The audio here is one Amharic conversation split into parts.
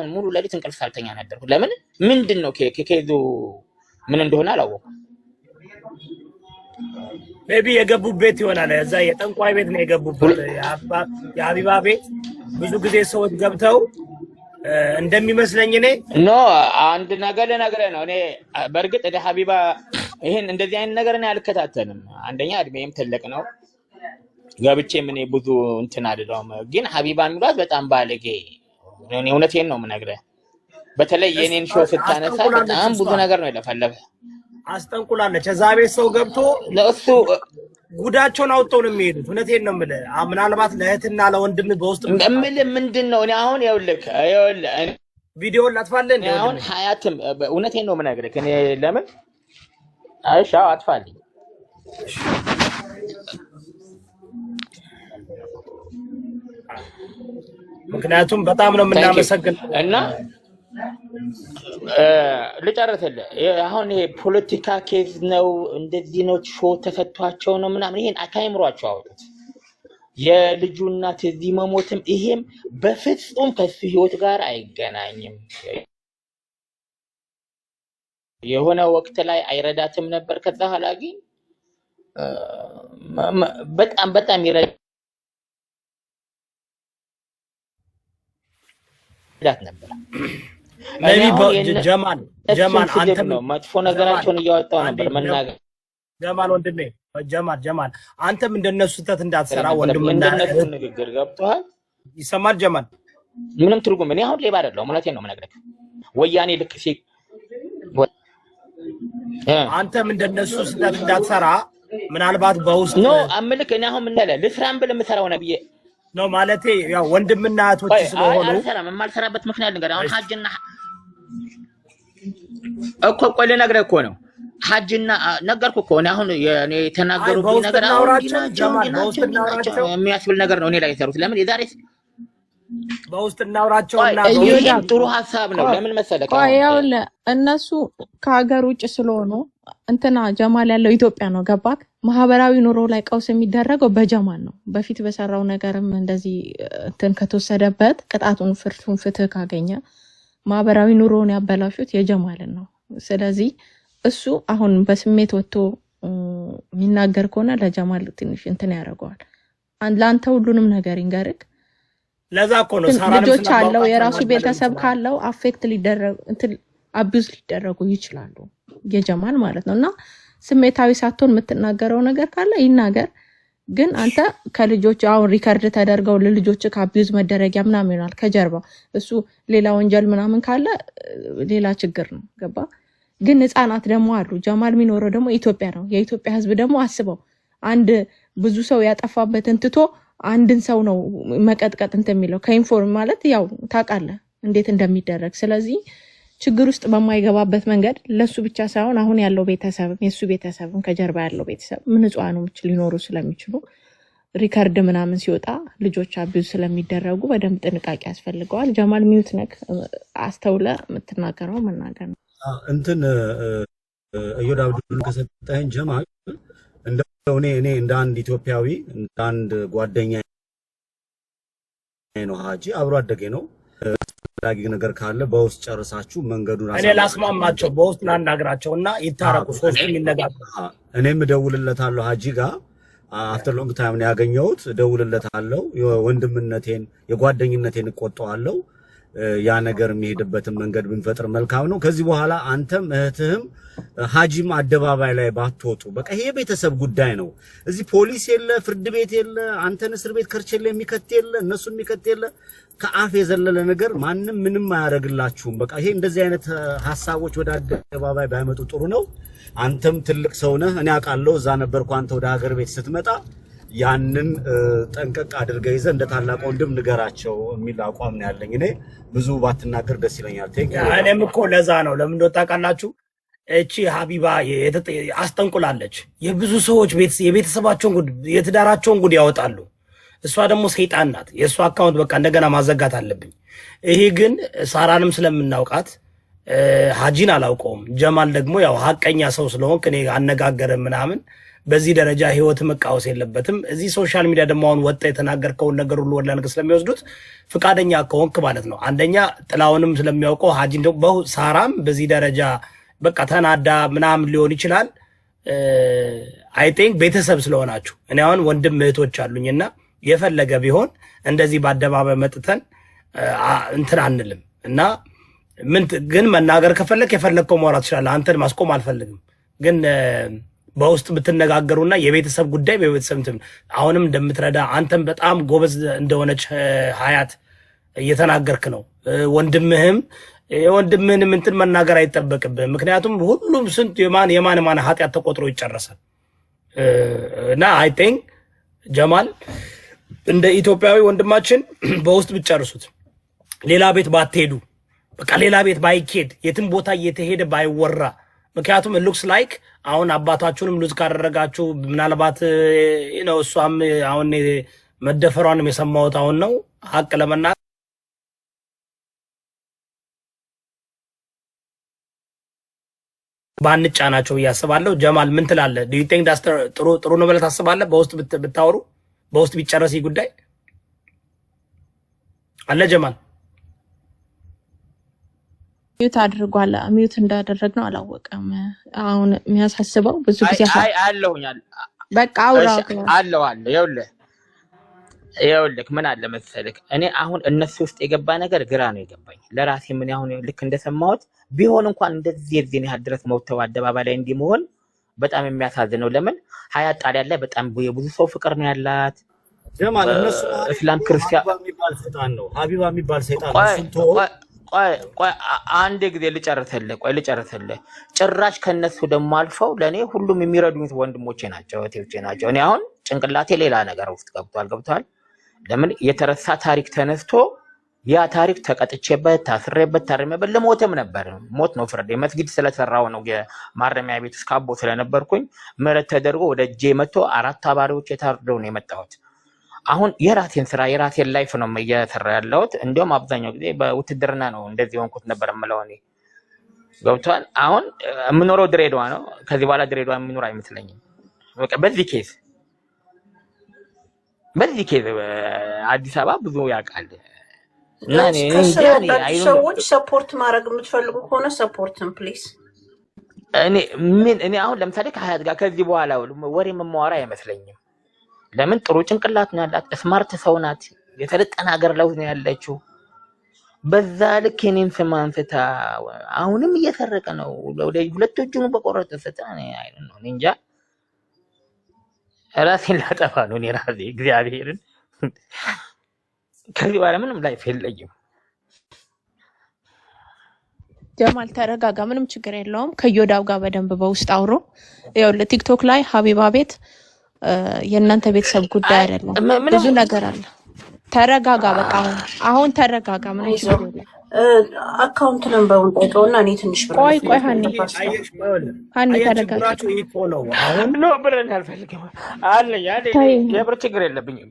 ሙሉ ለሊት እንቅልፍ ሳልተኛ ነበርኩ። ለምን ምንድነው ከኬዙ ምን እንደሆነ አላወኩም። ሜቢ የገቡበት ቤት ይሆናል። እዛ የጠንቋይ ቤት ነው የገቡበት። የሀቢባ ቤት ብዙ ጊዜ ሰዎች ገብተው እንደሚመስለኝ እኔ ኖ አንድ ነገር ልነግርህ ነው። እኔ በእርግጥ ሀቢባ ይሄን እንደዚህ አይነት ነገር እኔ አልከታተልም። አንደኛ እድሜም ትልቅ ነው፣ ገብቼም እኔ ብዙ እንትን አይደለም። ግን ሀቢባ የሚሏት በጣም ባለጌ፣ እኔ እውነቴን ነው የምነግርህ። በተለይ የኔን ሾው ስታነሳ በጣም ብዙ ነገር ነው የለፈለፈ። አስጠንቁላለች። እዛ ቤት ሰው ገብቶ ለእሱ ጉዳቸውን አውጥተው ነው የሚሄዱት። እውነቴን ነው የምልህ። ምናልባት ለእህትና ለወንድም በውስጥ የምልህ ምንድን ነው እኔ አሁን ይኸውልህ ቪዲዮውን ላጥፋልህ እንደ አሁን ሀያትም እውነቴን ነው የምነግርህ። እኔ ለምን አይሻ አጥፋልኝ። ምክንያቱም በጣም ነው የምናመሰግን እና ልጨርስልህ። አሁን ይሄ ፖለቲካ ኬዝ ነው እንደዚህ ነው ሾው ተፈቷቸው ነው ምናምን ይሄን አካይምሯቸው አውጡት። የልጁ እናት እዚህ መሞትም ይሄም በፍጹም ከሱ ህይወት ጋር አይገናኝም። የሆነ ወቅት ላይ አይረዳትም ነበር። ከዛ ኋላ ግን በጣም ይረዳት ነበር። ጀማል አንተ ነው መጥፎ ነገራቸውን እያወጣው ነበር መናገር። ጀማል ወንድሜ ጀማል አንተም እንደነሱ ስህተት እንዳትሰራ ወንድምና ንግግር ገብቶሃል? ይሰማል ጀማል? ምንም ትርጉም እኔ አሁን ሌባ አይደለሁም። እውነቴን ነው የምነግርህ። ወያኔ ልክ አንተም እንደነሱ ስህተት እንዳትሰራ ምናልባት በውስጥ ኖ አምልክ እኔ አሁን ምን አለ ልስራም ብል የምሰራው ነብዬ ነው ማለቴ ያው ወንድምና እህቶች ስለሆኑ አልሰራም። የማልሰራበት ምክንያት ነገር አሁን ሀጅና እኮ ቆይ ልነግርህ እኮ ነው። ሀጅና ነገርኩህ እኮ እኔ አሁን የኔ የተናገሩብኝ ነገር አሁን የሚያስብል ነገር ነው እኔ ላይ የሰሩት። ለምን የዛሬ በውስጥ እናውራቸውና ጥሩ ሀሳብ ነው። ለምን መሰለህ ያውለ እነሱ ከሀገር ውጭ ስለሆኑ እንትና ጀማል ያለው ኢትዮጵያ ነው። ገባክ? ማህበራዊ ኑሮ ላይ ቀውስ የሚደረገው በጀማል ነው። በፊት በሰራው ነገርም እንደዚህ እንትን ከተወሰደበት ቅጣቱን ፍትህ ካገኘ ማህበራዊ ኑሮውን ያበላሹት የጀማልን ነው። ስለዚህ እሱ አሁን በስሜት ወጥቶ የሚናገር ከሆነ ለጀማል ትንሽ እንትን ያደርገዋል። ለአንተ ሁሉንም ነገር ይንገርክ። ለዛ እኮ ነው ልጆች አለው የራሱ ቤተሰብ ካለው አፌክት ሊደረጉ እንትን አቢዩዝ ሊደረጉ ይችላሉ የጀማል ማለት ነው። እና ስሜታዊ ሳትሆን የምትናገረው ነገር ካለ ይናገር። ግን አንተ ከልጆች አሁን ሪከርድ ተደርገው ለልጆች ከአቢዩዝ መደረጊያ ምናምን ይሆናል ከጀርባ እሱ ሌላ ወንጀል ምናምን ካለ ሌላ ችግር ነው። ገባ? ግን ህፃናት ደግሞ አሉ። ጀማል የሚኖረው ደግሞ ኢትዮጵያ ነው። የኢትዮጵያ ህዝብ ደግሞ አስበው አንድ ብዙ ሰው ያጠፋበትን ትቶ አንድን ሰው ነው መቀጥቀጥ እንትን የሚለው ከኢንፎርም ማለት ያው ታውቃለህ እንዴት እንደሚደረግ። ስለዚህ ችግር ውስጥ በማይገባበት መንገድ ለሱ ብቻ ሳይሆን አሁን ያለው ቤተሰብም የሱ ቤተሰብም ከጀርባ ያለው ቤተሰብ ንጹሃኖች ሊኖሩ ስለሚችሉ ሪከርድ ምናምን ሲወጣ ልጆች አቢዩዝ ስለሚደረጉ በደንብ ጥንቃቄ ያስፈልገዋል። ጀማል ሚዩት ነክ አስተውለ የምትናገረው መናገር ነው። እንትን እዮዳ አብዱን ከሰጠኝ ጀማል እንደው እኔ እንደ አንድ ኢትዮጵያዊ እንደ አንድ ጓደኛ ነው ሀጂ አብሮ አደጌ ነው። ዳጊ ነገር ካለ በውስጥ ጨርሳችሁ መንገዱን እኔ ላስማማቸው በውስጥ ላናግራቸውና ይታረቁ። ሶስት የሚነጋገር እኔም እደውልለታለሁ ሀጂ ጋር አፍተር ሎንግ ታይም ነው ያገኘሁት። እደውልለታለሁ የወንድምነቴን የጓደኝነቴን እቆጣዋለሁ። ያ ነገር የሚሄድበትን መንገድ ብንፈጥር መልካም ነው። ከዚህ በኋላ አንተም እህትህም ሀጂም አደባባይ ላይ ባትወጡ። በቃ ይሄ ቤተሰብ ጉዳይ ነው። እዚህ ፖሊስ የለ፣ ፍርድ ቤት የለ፣ አንተን እስር ቤት ከርቸለ የሚከት የለ፣ እነሱን የሚከት የለ። ከአፍ የዘለለ ነገር ማንም ምንም አያደርግላችሁም። በቃ ይሄ እንደዚህ አይነት ሐሳቦች ወደ አደባባይ ባይመጡ ጥሩ ነው። አንተም ትልቅ ሰው ነህ፣ እኔ አውቃለሁ። እዛ ነበርኩ አንተ ወደ ሀገር ቤት ስትመጣ። ያንን ጠንቀቅ አድርገህ ይዘህ እንደ ታላቅ ወንድም ንገራቸው የሚል አቋም ነው ያለኝ። እኔ ብዙ ባትናገር ደስ ይለኛል። እኔም እኮ ለዛ ነው ለምን እንደው ታውቃላችሁ እቺ ሀቢባ አስጠንቁላለች። የብዙ ሰዎች የቤተሰባቸውን ጉድ የትዳራቸውን ጉድ ያወጣሉ። እሷ ደግሞ ሰይጣን ናት። የእሷ አካውንት በቃ እንደገና ማዘጋት አለብኝ። ይሄ ግን ሳራንም ስለምናውቃት ሀጂን አላውቀውም። ጀማል ደግሞ ያው ሀቀኛ ሰው ስለሆንክ እኔ አነጋገርም ምናምን በዚህ ደረጃ ህይወት መቃወስ የለበትም። እዚህ ሶሻል ሚዲያ ደግሞ አሁን ወጣ የተናገርከውን ነገር ሁሉ ወላ ነገር ስለሚወስዱት ፍቃደኛ ከሆንክ ማለት ነው። አንደኛ ጥላውንም ስለሚያውቀው ሀጂን ደግሞ ሳራም በዚህ ደረጃ በቃ ተናዳ ምናምን ሊሆን ይችላል። አይ ቲንክ ቤተሰብ ስለሆናችሁ እኔ አሁን ወንድም እህቶች አሉኝና የፈለገ ቢሆን እንደዚህ በአደባባይ መጥተን እንትን አንልም እና ምን ግን መናገር ከፈለክ የፈለከው ማውራት ትችላለህ። አንተን ማስቆም አልፈልግም። ግን በውስጥ ብትነጋገሩና የቤተሰብ ጉዳይ በቤተሰብ እንትን አሁንም እንደምትረዳ አንተም በጣም ጎበዝ እንደሆነች ሀያት እየተናገርክ ነው። ወንድምህንም እንትን መናገር አይጠበቅብህም። ምክንያቱም ሁሉም ስንት የማን ኃጢአት ተቆጥሮ ይጨረሳል። እና አይ ቲንክ ጀማል እንደ ኢትዮጵያዊ ወንድማችን በውስጥ ብትጨርሱት ሌላ ቤት ባትሄዱ በቃ ሌላ ቤት ባይኬድ የትም ቦታ እየተሄደ ባይወራ ምክንያቱም ሉክስ ላይክ አሁን አባታችሁንም ሉዝ ካደረጋችሁ ምናልባት ነው እሷም አሁን መደፈሯንም የሰማሁት አሁን ነው ሀቅ ለመናገር ባንጫናቸው ያስባለሁ። ጀማል ምን ትላለህ? ዱ ዩ ቲንክ ዳስ ጥሩ ነው ብለህ ታስባለህ? በውስጥ ብታወሩ በውስጥ ቢጨረስ ጉዳይ አለ ጀማል ሚዩት አድርጓል። ሚዩት እንዳደረግነው አላወቀም። አሁን የሚያሳስበው ብዙ ጊዜ አለውኛል በቃ አውራ አለው ይኸውልህ ምን አለ መሰለህ እኔ አሁን እነሱ ውስጥ የገባ ነገር ግራ ነው የገባኝ ለራሴ ምን አሁን ልክ እንደሰማሁት ቢሆን እንኳን እንደዚህ የዚህን ያህል ድረስ መውተው አደባባይ ላይ እንዲሆን በጣም የሚያሳዝነው ለምን ሀያት ጣሊያን ላይ በጣም የብዙ ሰው ፍቅር ነው ያላት ጀማል እነሱ እስላም ክርስቲያን የሚባል ሰይጣን ነው ሀቢባ የሚባል ሰይጣን ቆይ አንድ ጊዜ ልጨርሰልህ ጭራሽ ከነሱ ደግሞ አልፈው ለኔ ሁሉም የሚረዱኝ ወንድሞቼ ናቸው እህቶቼ ናቸው እኔ አሁን ጭንቅላቴ ሌላ ነገር ውስጥ ገብቷል ለምን የተረሳ ታሪክ ተነስቶ ያ ታሪክ ተቀጥቼበት ታስሬበት ታረመበት ለሞትም ነበር ሞት ነው ፍርድ መስጊድ ስለሰራው ነው የማረሚያ ቤት እስካቦ ስለነበርኩኝ ምህረት ተደርጎ ወደ እጄ መጥቶ 4 አባሪዎች የታርደው ነው የመጣሁት አሁን የራሴን ስራ የራሴን ላይፍ ነው እየሰራ ያለሁት እንደውም አብዛኛው ጊዜ በውትድርና ነው እንደዚህ ሆንኩት ነበር የምለው እኔ ገብቷል አሁን የምኖረው ድሬዳዋ ነው ከዚህ በኋላ ድሬዳዋ የምኖር አይመስለኝም በቃ በዚህ ኬዝ አዲስ አበባ ብዙ ያውቃል እና እኔ ሰዎች ሰፖርት ማድረግ የምትፈልጉ ከሆነ ሰፖርትን ፕሊዝ እኔ አሁን ለምሳሌ ከሀያት ጋር ከዚህ በኋላ ወሬ መማወራ አይመስለኝም ለምን ጥሩ ጭንቅላት ነው ያላት ስማርት ሰው ናት የተለጠነ ሀገር ላይ ነው ያለችው በዛ ልክ እኔን ስማንስታ አሁንም እየሰረቀ ነው ሁለት እጁን በቆረጠ ሰጣኔ አይደል ነው እንጃ ራሴን ላጠፋ ነው እኔ ራሴ እግዚአብሔርን ከዚህ በኋላ ምንም ላይፍ የለኝም ጀማል ተረጋጋ ምንም ችግር የለውም ከዮዳብ ጋር በደንብ በውስጥ አውሮ ይኸውልህ ቲክቶክ ላይ ሀቢባ ቤት የእናንተ ቤተሰብ ጉዳይ አይደለም ብዙ ነገር አለ ተረጋጋ በቃ አሁን ተረጋጋ ምንም ችግር የለም አካውንት ነምበሩን ጠይቀውና እኔ ትንሽ ብር ቆይ ሀኒ ተረጋጋ አሁን ነው ብረን አልፈልግም አለኝ የብር ችግር የለብኝም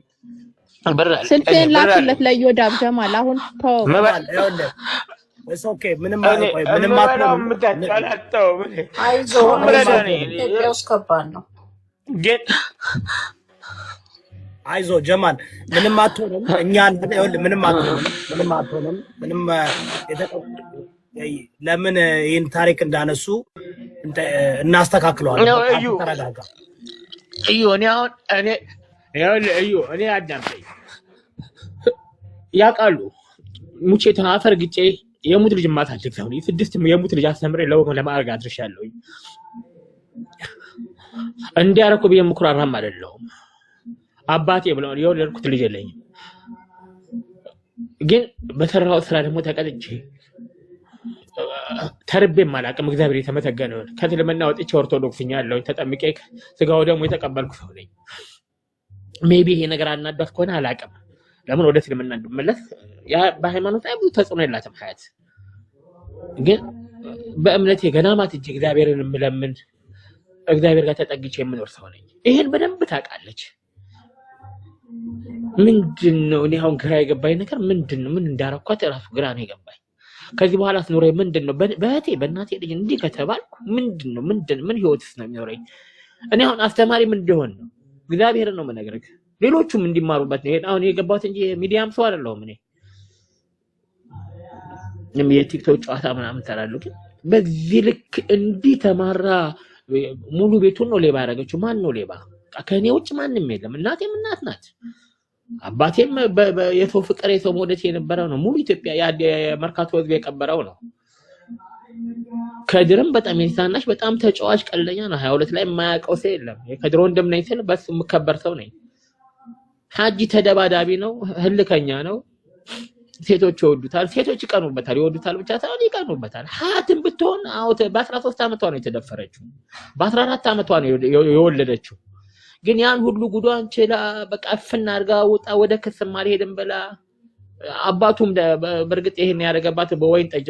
ስልክህን ላክለት ለዮዳብ ጀማል አሁን ተው ኦኬ ምንም አትለው አይዞህ ከባድ ነው ግን አይዞ ጀማል ምንም አትሆንም እኛ ምንም አትሆንም ለምን ይህን ታሪክ እንዳነሱ እናስተካክለዋለን ተረጋጋ እኔ አዳምጠኝ ያውቃሉ ሙቼ ተናፈር ግጬ የሙት ልጅ ማታልክ ነው 6 የሙት ልጅ አስተምሬ ለማድረግ አድርሻለሁ እንዲያረኩ በየምኩራራም አይደለም አባቴ ብለው የወለድኩት ልጅ የለኝም ግን በተራው ስራ ደግሞ ተቀጥቼ ተርቤም አላውቅም እግዚአብሔር የተመሰገነው ከትልምና ወጥቼ ኦርቶዶክስኛ ያለው ተጠምቄ ስጋው ደግሞ የተቀበልኩ ሰው ነኝ ሜቢ ይሄ ነገር አናዳፍ ከሆነ አላውቅም ለምን ወደ ትልምና እንድመለስ ያ በሃይማኖት ላይ ብዙ ተጽዕኖ የላትም ሀያት ግን በእምነቴ ገናማት እጅ እግዚአብሔርን ምለምን እግዚአብሔር ጋር ተጠግቼ የምኖር ሰው ነኝ ይሄን በደንብ ታውቃለች ምንድነው እኔ አሁን ግራ የገባኝ ነገር ምንድነው ምን እንዳረኳት ራሱ ግራ ነው የገባኝ ከዚህ በኋላ ስኖረኝ ምንድነው በእህቴ በእናቴ ልጅ እንዲህ ከተባልኩ ምንድነው ምን ህይወትስ ነው የሚኖረኝ? እኔ አሁን አስተማሪም እንደሆን ነው እግዚአብሔርን ነው የምነግርህ። ሌሎቹም እንዲማሩበት ነው አሁን የገባሁት እንጂ ሚዲያም ሰው አይደለሁም እኔ። የቲክቶክ ጨዋታ ምናምን ተራለሁ ግን በዚህ ልክ እንዲህ ተማራ ሙሉ ቤቱን ነው ሌባ ያደረገችው። ማን ነው ሌባ? ከኔ ውጭ ማንም የለም። እናቴም እናት ናት። አባቴም የሰው ፍቅር የሰው ሞደት የነበረው ነው። ሙሉ ኢትዮጵያ የመርካቶ ህዝብ የቀበረው ነው። ከድርም በጣም የታናሽ በጣም ተጫዋች ቀልደኛ ነው። 22 ላይ የማያውቀው ሰው የለም። ከድሮ እንደምነኝ ስል በስ የምከበር ሰው ነኝ። ሀጂ ተደባዳቢ ነው፣ ህልከኛ ነው። ሴቶች ይወዱታል፣ ሴቶች ይቀኑበታል። ይወዱታል ብቻ ሳይሆን ይቀኑበታል። ሀያትም ብትሆን በ13 ዓመቷ ነው የተደፈረችው። በ14 ዓመቷ ነው የወለደችው። ግን ያን ሁሉ ጉዷን ችላ በቃ አፍና አድርጋ ወጣ ወደ ክስም አልሄድም ብላ አባቱም በርግጥ ይሄን ያደረገባት በወይን ጠጅ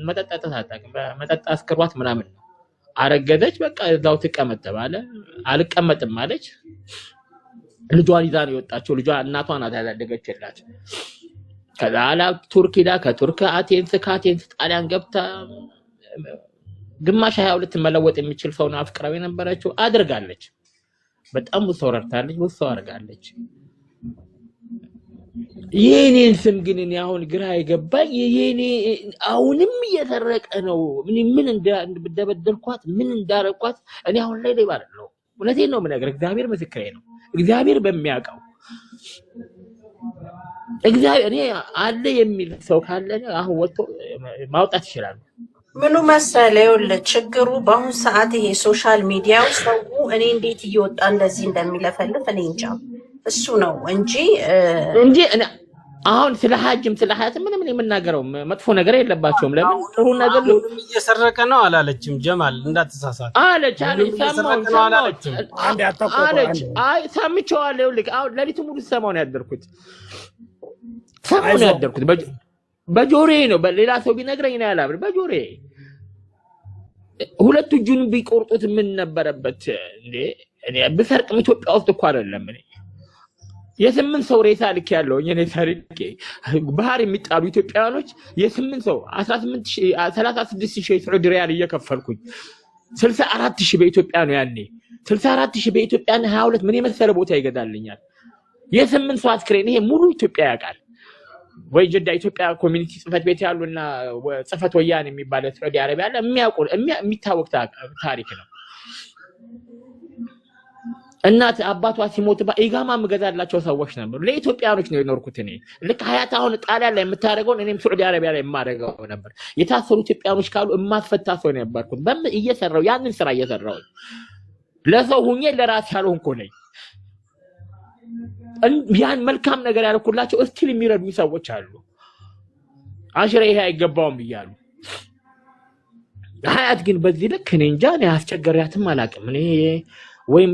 መጠጣት አታውቅም። በመጠጣት አስክሯት ምናምን ነው አረገዘች። በቃ እዛው ትቀመጥ ተባለ። አልቀመጥም አለች። ልጇን ይዛ ነው የወጣችው። ልጇ እናቷን አዳደገችላት። ከዛላ ቱርክ ሄዳ ከቱርክ አቴንስ ከአቴንስ ጣሊያን ገብታ ግማሽ 22 መለወጥ የሚችል ሰው ነው አፍቅራው የነበረችው አድርጋለች። በጣም ብዙ ሰው ረድታለች፣ ብዙ ሰው አድርጋለች። የኔን ስም ግን እኔ አሁን ግራ የገባኝ የኔ አሁንም እየተረቀ ነው። ምን እንደበደልኳት ምን እንዳረኳት እኔ አሁን ላይ ሌባ አይደለሁ። እውነቴን ነው የምነግርህ። እግዚአብሔር ምስክሬ ነው። እግዚአብሔር በሚያውቀው እግዚአብሔር እኔ አለ የሚል ሰው ካለ አሁን ወጥቶ ማውጣት ይችላል። ምኑ መሰለህ ይኸውልህ ችግሩ በአሁን ሰዓት ይሄ ሶሻል ሚዲያው ሰው እኔ እንዴት እየወጣ እንደዚህ እንደሚለፈልፍ እኔ እንጃ። እሱ ነው እንጂ አሁን ስለ ሀጅም ስለ ሀያትም ምንም የምናገረው መጥፎ ነገር የለባቸውም። ለምን ጥሩ ነገር እየሰረቀ ነው አላለችም። ጀማል እንዳትሳሳት አለች። አይ ሰምቼዋለሁ። ልክ አሁን ለሊቱ ሙሉ ሰማው ነው ያደርኩት። በጆሮዬ ነው። በሌላ ሰው ቢነግረኝ ነው ያላብር። በጆሮዬ ሁለት እጁን ቢቆርጡት ምን ነበረበት እንዴ? እኔ ብሰርቅም ኢትዮጵያ ውስጥ እኮ አይደለም እኔ የስምንት ሰው ሬሳ ልክ ያለው እኔ ታሪክ ባህር የሚጣሉ ኢትዮጵያኖች የስምንት ሰው 36000 ሳዑዲ ሪያል እየከፈልኩኝ 64000 በኢትዮጵያ ነው ያኔ 64000 በኢትዮጵያ ነው 22 ምን የመሰለ ቦታ ይገዛልኛል። የስምንት ሰው አስክሬን ይሄ ሙሉ ኢትዮጵያ ያውቃል። ወይ ጀዳ ኢትዮጵያ ኮሚኒቲ ጽፈት ቤት ያሉና ጽፈት ወያን የሚባል ሳዑዲ አረቢያ አለ የሚታወቅ ታሪክ ነው። እናት አባቷ ሲሞት ኢጋማ መገዛላቸው ሰዎች ነበሩ። ለኢትዮጵያኖች ነው የኖርኩት እኔ። ልክ ሀያት አሁን ጣሊያን ላይ የምታደርገውን እኔም ሳዑዲ አረቢያ ላይ የማደርገው ነበር። የታሰሩ ኢትዮጵያኖች ካሉ የማስፈታ ሰው ነው የነበርኩት። እየሰራው ያንን ስራ እየሰራው ለሰው ሁኜ ለራሴ ያልሆንኩ ነኝ። ያን መልካም ነገር ያልኩላቸው እስቲል የሚረዱኝ ሰዎች አሉ። አሽሬ ይሄ አይገባውም እያሉ ሀያት ግን በዚህ ልክ እኔ እንጃ እኔ አስቸገሪያትም አላውቅም። እኔ ወይም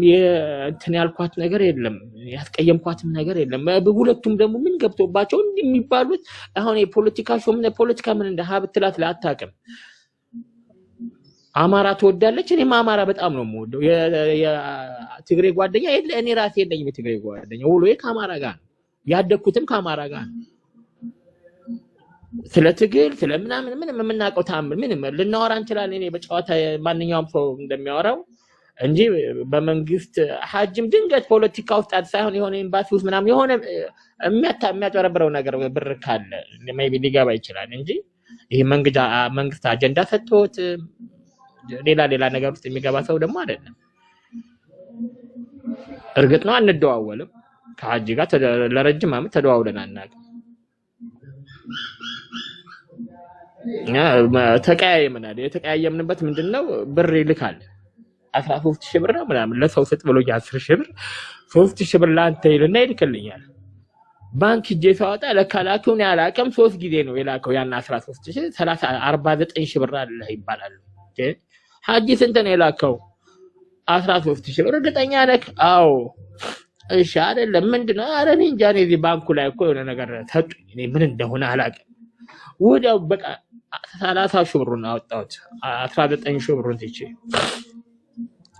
እንትን ያልኳት ነገር የለም፣ ያስቀየምኳትም ነገር የለም። በሁለቱም ደግሞ ምን ገብቶባቸው እንደሚባሉት አሁን የፖለቲካ ሾም ፖለቲካ ምን እንደ ሀብትላት ላታውቅም። አማራ ትወዳለች። እኔም አማራ በጣም ነው የምወደው። የትግሬ ጓደኛ የለ እኔ ራሴ የለኝም የትግሬ ጓደኛ። ሁሉዬ ከአማራ ጋር ነው ያደግኩትም ከአማራ ጋር ነው። ስለ ትግል ስለ ምንም የምናውቀው ታምር ምንም ልናወራ እንችላለን። እኔ በጨዋታ ማንኛውም ሰው እንደሚያወራው እንጂ በመንግስት ሀጅም ድንገት ፖለቲካ ውስጥ ሳይሆን የሆነ ኤምባሲ ውስጥ ምናምን የሆነ የሚያጨረብረው ነገር ብር ካለ ሜይ ቢ ሊገባ ይችላል እንጂ ይሄ መንግስት አጀንዳ ሰጥቶት ሌላ ነገር ውስጥ የሚገባ ሰው ደግሞ አይደለም። እርግጥ ነው አንደዋወልም። ከሀጂ ጋር ለረጅም ዓመት ተደዋውለን አናውቅም። ተቀያየምናል። የተቀያየምንበት ምንድነው ብር ይልካል 13000 ብር ነው ምናምን ለሰው ስጥ ብሎ 10000 ብር 3000 ብር ላንተ ይልና ይልክልኛል። ባንክ ሂጄ ሳወጣ ለካላኩን ያላቀም 3 ጊዜ ነው የላከው። ያን 13000 49000 ብር አለ ይባላል። ሀጂ ስንት ነው የላከው? 13000 ብር። እርግጠኛ ነህ? አዎ። እሺ አይደለም ምንድነው? ኧረ እኔ እንጃ እኔ እዚህ ባንኩ ላይ እኮ የሆነ ነገር ሰጡኝ። እኔ ምን እንደሆነ አላውቅም። ወዲያው በቃ 30000 ብሩን አወጣሁት። 19000 ብሩን ትቼ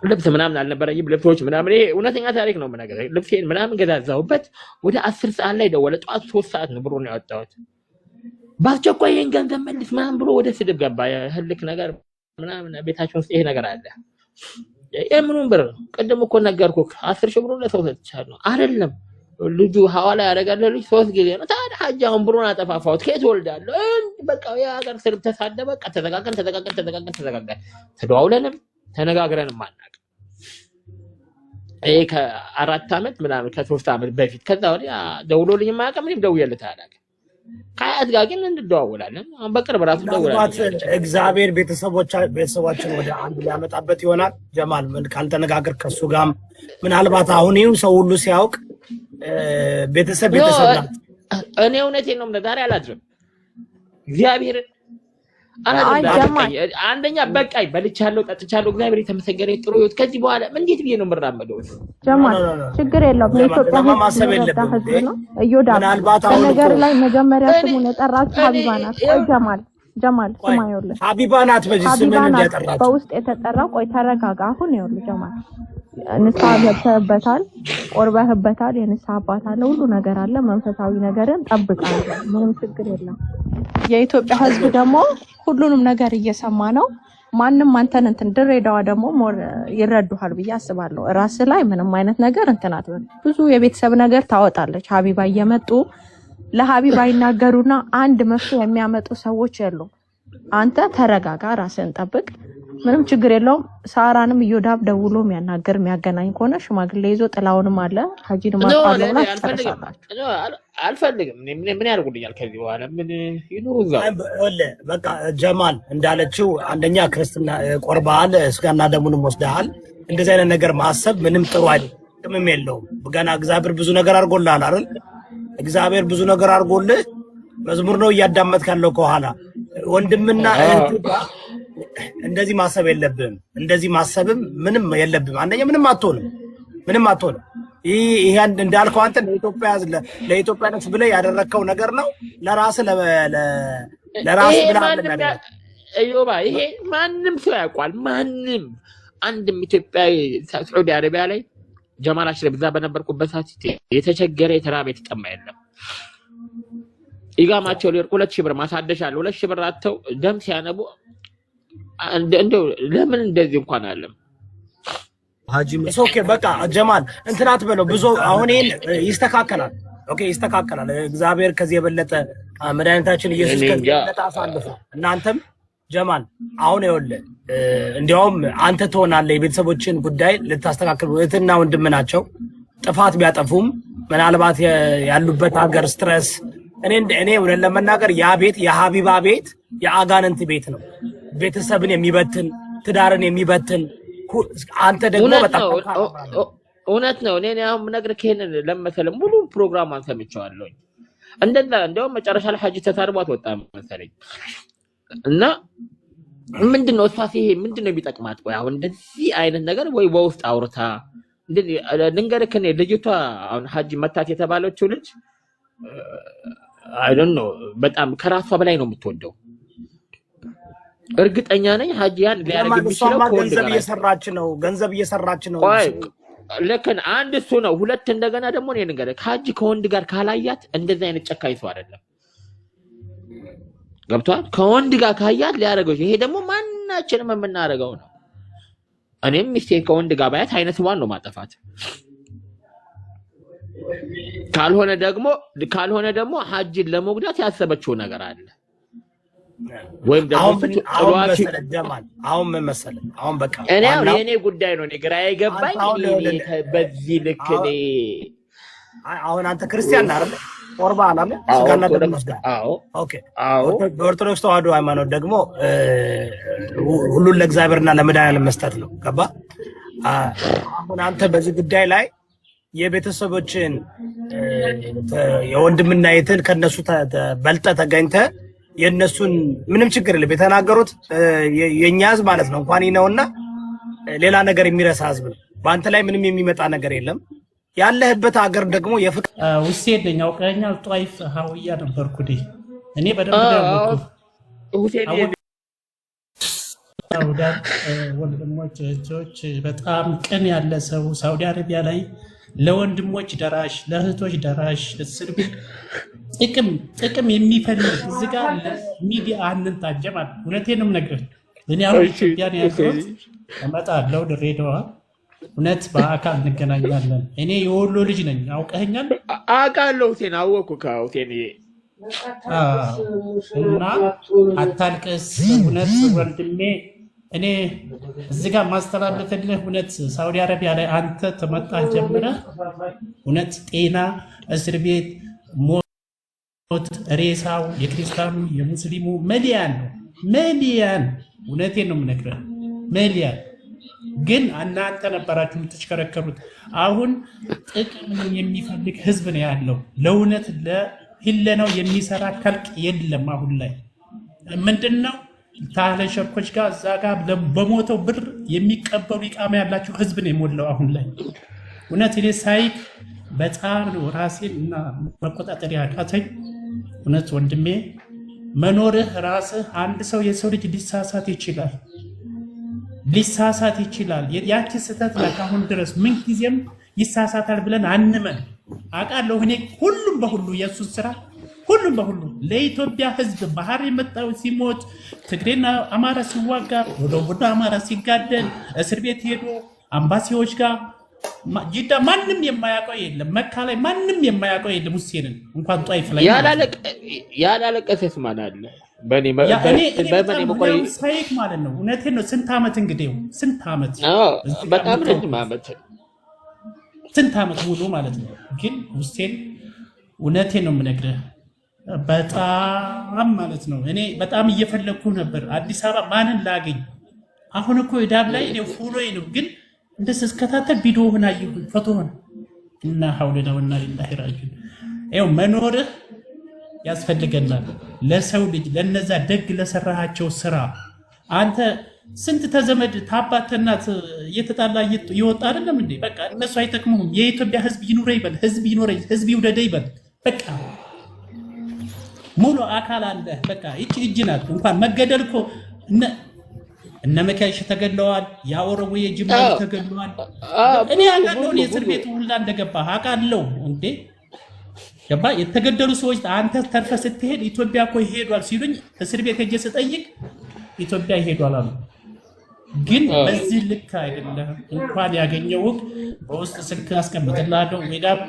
ልብስ ምናምን አልነበረኝም። ልብሶች ምናምን ይሄ እውነተኛ ታሪክ ነው የምነግርህ። ልብሴን ምናምን ገዛዛሁበት። ወደ 10 ሰዓት ላይ ደወለ። ጠዋት 3 ሰዓት ነው ብሩን ያወጣሁት። ባስቸኳይ ይሄን ገንዘብ መልስ ምናምን ብሎ ወደ ስድብ ገባ። ህልክ ነገር ምናምን ቤታችን ውስጥ ይሄ ነገር አለ። የምኑን ብር ቀደም እኮ ነገርኩህ 10,000 ብር ለሰው ሰጥቻለሁ አይደለም ልጁ ሐዋላ ያደርጋል ልጅ 3 ጊዜ ነው። ታዲያ ሐጅ አሁን ብሩን አጠፋፋውት ከየት ወልዳለሁ በቃ ያ ሀገር ስር ተሳደበ። በቃ ተዘጋገን ተደዋውለንም ተነጋግረንም አናውቅም። ይሄ ከ4 አመት ምናምን ከ3 አመት በፊት ከዛ ወዲያ ደውሎልኝ የማያውቅም። እኔም ደውዬለት አላውቅም። ከአያት ጋር ግን እንደዋወላለን። አሁን በቅርብ ራሱ ደውላለች። እግዚአብሔር ቤተሰቦችን ወደ አንድ ሊያመጣበት ይሆናል። ጀማል ምን ካልተነጋገር ከሱ ጋር ምናልባት አሁን ይሁን ሰው ሁሉ ሲያውቅ ቤተሰብ ናት። እኔ እውነቴን ነው ዛሬ አላድርም። እግዚአብሔር አንደኛ በቃኝ በልቻለሁ ጠጥቻለሁ። እግዚአብሔር የተመሰገነ ጥሩ ህይወት ከዚህ በኋላ እንዴት ብዬ ነው የምራመደው? ጀማል ችግር የለውም። ለኢትዮጵያ ማሰብ የለብንም። ምናልባት አሁን ነገር ላይ መጀመሪያ ስሙን የጠራችው ሀቢባ ናት። ቆይ ጀማል ስማ ይኸውልህ ሀቢባ ናት። በዚህ ስምን እንዲያጠራችሁ በውስጥ የተጠራው ቆይ ተረጋጋ። አሁን ይኸውልህ ጀማል ንስሐ ገብተህበታል፣ ቆርበህበታል፣ የንስሐ አባት አለ፣ ሁሉ ነገር አለ። መንፈሳዊ ነገርን ጠብቃለህ፣ ምንም ችግር የለም። የኢትዮጵያ ህዝብ ደግሞ ሁሉንም ነገር እየሰማ ነው። ማንም አንተን ድሬዳዋ ደግሞ ይረዱሃል ብዬ አስባለሁ። ራስ ላይ ምንም አይነት ነገር አትበል። ብዙ የቤተሰብ ነገር ታወጣለች። ሀቢባ እየመጡ ለሀቢባ ይናገሩና አንድ መፍትሄ የሚያመጡ ሰዎች የሉ። አንተ ተረጋጋ፣ ራስን ጠብቅ፣ ምንም ችግር የለውም። ሳራንም እዮዳብ ደውሎ የሚያናገር የሚያገናኝ ከሆነ ሽማግሌ ይዞ ጥላውንም አለ ሀጂንም አጥፋለውና አልፈልግም። ምን ያርጉልኛል ከዚህ በኋላ ምን ይኑዛው? በቃ ጀማል እንዳለችው አንደኛ ክርስትና ቆርባል፣ ስጋና ደሙንም ወስደሃል። እንደዚህ አይነት ነገር ማሰብ ምንም ጥሩ አይደለም፣ የለውም። ገና እግዚአብሔር ብዙ ነገር አድርጎልሃል አይደል? እግዚአብሔር ብዙ ነገር አድርጎልህ መዝሙር ነው እያዳመጥክ ያለው ከኋላ ወንድምና እህት እንደዚህ ማሰብ የለብህም። እንደዚህ ማሰብም ምንም የለብህም። አንደኛ ምንም አትሆንም። ይሄ እንዳልከው አንተ ለኢትዮጵያ ነፍስ ብለህ ያደረከው ነገር ነው። ለራስ ብለህ እዮባ ይሄ ማንም ሰው ያውቃል። ማንም አንድም ኢትዮጵያዊ ሳዑዲ አረቢያ ላይ ጀማል አሽረፍ በዛ በነበርኩበት ሰዓት የተቸገረ የተራበ የተጠማ የለም። ኢጋማቸው ሊወርቅ 2,000 ብር ማሳደሻ አለ 2,000 ብር አጥተው ደም ሲያነቡ እንደው ለምን እንደዚህ እንኳን አለም ሀጂ ኦኬ በቃ ጀማል እንትን አትበለው ብዙ አሁን ይሄን ይስተካከላል። ኦኬ ይስተካከላል። እግዚአብሔር ከዚህ የበለጠ መድኃኒታችን ኢየሱስ ከዚህ የበለጠ አሳልፎ እናንተም ጀማል አሁን ይኸውልህ እንዲያውም አንተ ትሆናለህ የቤተሰቦችን ጉዳይ ልታስተካክል። እህትና ወንድም ናቸው። ጥፋት ቢያጠፉም ምናልባት ያሉበት ሀገር ስትረስ እኔ ወለን ለመናገር ያ ቤት የሀቢባ ቤት የአጋንንት ቤት ነው። ቤተሰብን የሚበትን ትዳርን የሚበትን አንተ ደግሞ በጣም እውነት ነው። እኔ አሁን ነግሬህ ከሄን ለመሰለ ሙሉ ፕሮግራማን ሰምቼዋለሁ። እንደዛ እንደውም መጨረሻ ላይ ሀጂ ተሳርቧት ወጣ መሰለኝ እና ምንድነው እሷስ ይሄ ምንድነው የሚጠቅማት? ወይ አሁን እንደዚህ አይነት ነገር ወይ በውስጥ አውርታ እንደዚህ ልንገርህ እኔ ልጅቷ አሁን ሀጂ መታት የተባለችው ልጅ አይ ዶንት ኖ በጣም ከራሷ በላይ ነው የምትወደው። እርግጠኛ ነኝ ሀጂያን ሊያደርግ የሚችለው ገንዘብ እየሰራች ነው። ለከን አንድ እሱ ነው። ሁለት እንደገና ደግሞ እኔ ልንገርህ ሀጂ ከወንድ ጋር ካላያት እንደዚህ አይነት ጨካኝ ሰው አይደለም። ገብቷል? ከወንድ ጋር ካያት ሊያደርገው ይሄ ደግሞ ማናችንም የምናደርገው ነው። እኔም ሚስቴ ከወንድ ጋር ባያት አይነት ዋን ነው ማጠፋት። ካልሆነ ደግሞ ሀጂን ለመጉዳት ያሰበችው ነገር አለ። ወይም ደግሞ አሁን ምን መሰለህ አሁን በቃ እኔ ጉዳይ ነው ግራ የገባኝ በዚህ ልክ እኔ አሁን አንተ ክርስቲያን አይደል? ቆርባ አላለ ስጋና ደም ወስደሃል። ኦኬ በኦርቶዶክስ ተዋህዶ ሃይማኖት ደግሞ ሁሉን ለእግዚአብሔርና ለመድኃኒዓለም መስጠት ነው። ገባ? አሁን አንተ በዚህ ጉዳይ ላይ የቤተሰቦችን የወንድምና የትን ከነሱ በልጠ ተገኝተ የነሱን ምንም ችግር የለም የተናገሩት የኛ ህዝብ ማለት ነው እንኳን ነውና ሌላ ነገር የሚረሳ ህዝብ ነው። በአንተ ላይ ምንም የሚመጣ ነገር የለም። ያለህበት ሀገር ደግሞ የፍቅር ሁሴን ነኝ። አውቀኛል። ጧይፍ ሀውያ ነበርኩ እኔ በደንብ ያውቁ ሁሴን ወንድሞች እህቶች፣ በጣም ቅን ያለ ሰው ሳውዲ አረቢያ ላይ ለወንድሞች ደራሽ፣ ለእህቶች ደራሽ፣ ለእስር ቤት ጥቅም የሚፈልግ እዚህ ጋር ሚዲያ አንንታጀም አለ። እውነቴን ነው የምነግርህ። እኔ አሁን ኢትዮጵያን ያለሁት እመጣለሁ ድሬዳዋ፣ እውነት በአካል እንገናኛለን። እኔ የወሎ ልጅ ነኝ፣ አውቀኸኛል? አውቃለሁ። ሁሴን አወኩህ ከሁሴን እና አታልቅስ። እውነት ወንድሜ እኔ እዚህ ጋር ማስተላለፍልህ እውነት ሳውዲ አረቢያ ላይ አንተ ተመጣህ ጀምረህ እውነት ጤና እስር ቤት ሞት ሬሳው የክርስቲያኑ የሙስሊሙ መሊያን ነው መሊያን። እውነቴን ነው የምነግርህ መሊያን። ግን እናንተ ነበራችሁ የምትሽከረከሩት። አሁን ጥቅም የሚፈልግ ህዝብ ነው ያለው። ለእውነት ለህለናው የሚሰራ ከልቅ የለም። አሁን ላይ ምንድነው ታህለ ሸርኮች ጋር እዛ ጋር በሞተው ብር የሚቀበሉ ኢቃማ ያላችሁ ህዝብ ነው የሞላው አሁን ላይ። እውነት እኔ ሳይክ በጣም ነው ራሴን እና መቆጣጠር ያቃተኝ። እውነት ወንድሜ መኖርህ ራስህ አንድ ሰው የሰው ልጅ ሊሳሳት ይችላል ሊሳሳት ይችላል። ያቺ ስህተት ለካሁን ድረስ ምን ጊዜም ይሳሳታል ብለን አንመን። አውቃለሁ እኔ ሁሉም በሁሉ የሱን ስራ ሁሉም በሁሉ ለኢትዮጵያ ህዝብ ባህር የመጣው ሲሞት ትግሬና አማራ ሲዋጋ ወደ አማራ ሲጋደል እስር ቤት ሄዶ አምባሲዎች ጋር ጅዳ ማንም የማያውቀው የለም። መካ ላይ ማንም የማያውቀው የለም። ሁሴንን እንኳን ጧይፍ ላይ ያላለቀሰስ ማን አለ? በኔ ሳይክ ማለት ነው። እውነቴን ነው። ስንት ዓመት እንግዲህ ስንት ዓመት በጣም ረጅም ዓመት ስንት ዓመት ሙሉ ማለት ነው። ግን ሁሴን እውነቴን ነው የምነግርህ በጣም ማለት ነው። እኔ በጣም እየፈለግኩ ነበር አዲስ አበባ ማንን ላገኝ። አሁን እኮ ዳብ ላይ እኔ ፎሎዬ ነው ግን እንደዚህ እስከታተል ቪዲዮውን አየሁኝ ፎቶውን እና ሐውለና ወና ሊላሂ ራጂን። ይኸው መኖርህ ያስፈልገናል ለሰው ልጅ ለነዛ ደግ ለሰራሃቸው ስራ። አንተ ስንት ተዘመድ ታባት እናት እየተጣላ ይወጣ አይደለም እንዴ? በቃ እነሱ አይጠቅሙም። የኢትዮጵያ ህዝብ ይኑረ ይበል፣ ህዝብ ይኑረ፣ ህዝብ ይውደደ ይበል። በቃ ሙሉ አካል አለ። በቃ እቺ እጅ ናት። እንኳን መገደል እኮ እነ መካይሽ ተገድለዋል። ያወረው የጅማ ተገድለዋል። እኔ አውቃለሁ የእስር ቤት ሁላ እንደገባ አውቃለሁ። እንዴ ገባ የተገደሉ ሰዎች አንተ ተርፈ ስትሄድ ኢትዮጵያ እኮ ይሄዷል ሲሉኝ እስር ቤት ሄጄ ስጠይቅ ኢትዮጵያ ይሄዷል አሉ። ግን በዚህ ልክ አይደለም። እንኳን ያገኘው በውስጥ ስልክ አስቀምጥልሃለሁ። ሜዳም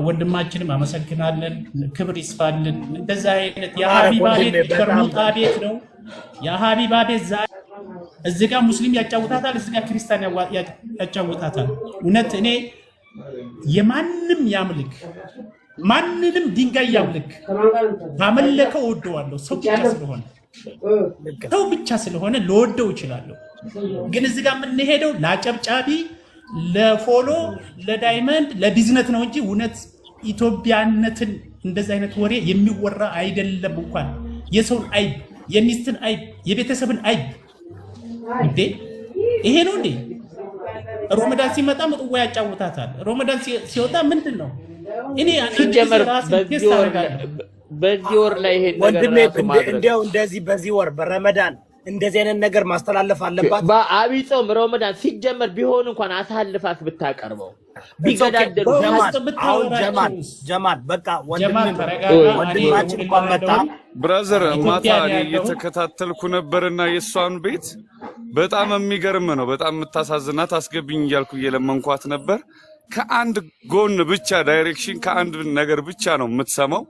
ወንድማችንም አመሰግናለን። ክብር ይስፋልን። እንደዛ አይነት የሀቢባ ቤት ከርሙጣ ቤት ነው። የሀቢባ ቤት እዚህ ጋር ሙስሊም ያጫውታታል፣ እዚህ ጋር ክርስቲያን ያጫውታታል። እውነት እኔ የማንም ያምልክ ማንንም ድንጋይ ያምልክ ባመለከው ወደዋለሁ። ሰው ብቻ ስለሆነ ለወደው ይችላለሁ። ግን እዚህ ጋር የምንሄደው ለአጨብጫቢ ለፎሎ ለዳይመንድ ለቢዝነስ ነው እንጂ እውነት ኢትዮጵያነትን እንደዚህ አይነት ወሬ የሚወራ አይደለም። እንኳን የሰውን አይብ የሚስትን አይብ የቤተሰብን አይብ እንዴ ይሄ ነው እንዴ? ሮመዳን ሲመጣ መጥዋ ያጫውታታል። ሮመዳን ሲወጣ ምንድን ነው? እኔ ሲጀመር በዚህ ወር ላይ ይሄ ነገር እንደው እንደዚህ በዚህ ወር በረመዳን እንደዚህ አይነት ነገር ማስተላለፍ አለባት። በአብይ ጾም ረመዳን ሲጀመር ቢሆን እንኳን አሳልፋት ብታቀርበው ቢገዳደሩ ጀማል በቃ ወንድማችን ቆመጣ ብራዘር ማታ እየተከታተልኩ ነበርና የሷን ቤት በጣም የሚገርም ነው። በጣም የምታሳዝናት አስገብኝ እያልኩ እየለመንኳት ነበር። ከአንድ ጎን ብቻ ዳይሬክሽን ከአንድ ነገር ብቻ ነው የምትሰማው።